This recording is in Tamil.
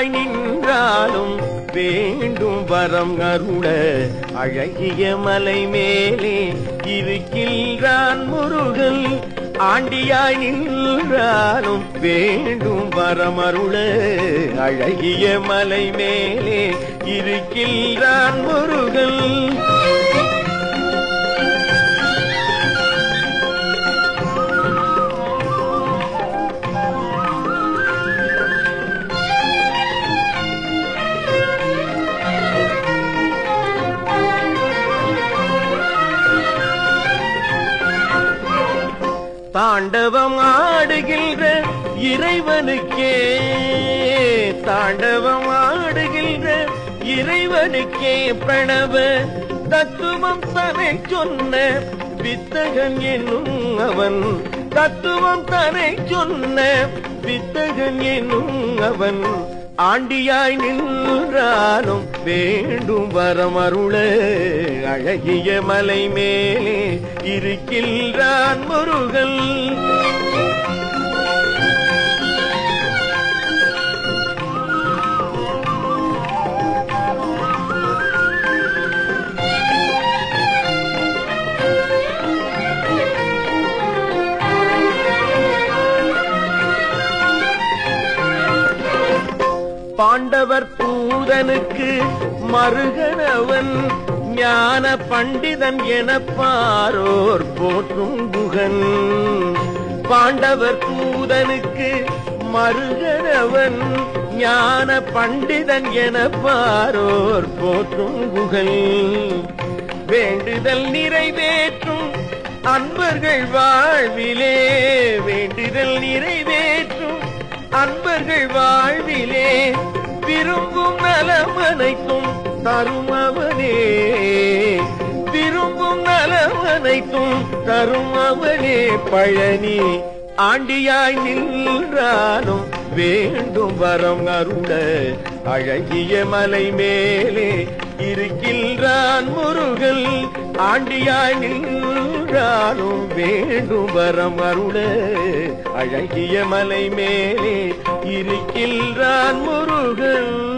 ஆண்டியாய் நின்றாலும் வேண்டும் வரம் அருள அழகிய மலை மேலே இருக்கின்றான் முருகன். ஆண்டியாய் நின்றாலும் வேண்டும் வரம் அருள அழகிய மலை மேலே இருக்கின்றான் முருகன். தாண்டவம் ஆடுகின்ற இறைவனுக்கே, தாண்டவம் ஆடுகின்ற இறைவனுக்கே பிரணவ தத்துவம் தனை சொன்ன வித்தகன் என்னும் அவன். தத்துவம் தனை சொன்ன வித்தகன் என்னும் அவன். ஆண்டியாய் நின்றாலும் வேண்டும் வரம் அருள அழகிய மலை மேலே இருக்கின்றான் முருகன். பாண்டவர் பூதனுக்கு மருகனவன் ஞான பண்டிதன் என பாரோர் போற்றும் குகன். பாண்டவர் பூதனுக்கு மருகனவன் ஞான பண்டிதன் என பாரோர் போற்றும் குகன். வேண்டுதல் நிறைவேற்றும் அன்பர்கள் வாழ்விலே, வேண்டுதல் நிறைவேற்றும் அன்பர்கள் வாழ்விலே விரும்பும் நலமனைத்தும் தருமவனே, விரும்பும் நலமனைத்தும் தருமவனே பழனி. ஆண்டியாய் நின்றாலும் வேண்டும் வரம் அருள அழகிய மலை மேலே இருக்கின்றான் முருகன். ஆண்டியாய் நின்றாலும் வேண்டும் வரம் அருள அழகிய மலை மேலே இருக்கின்றான் முருகன்.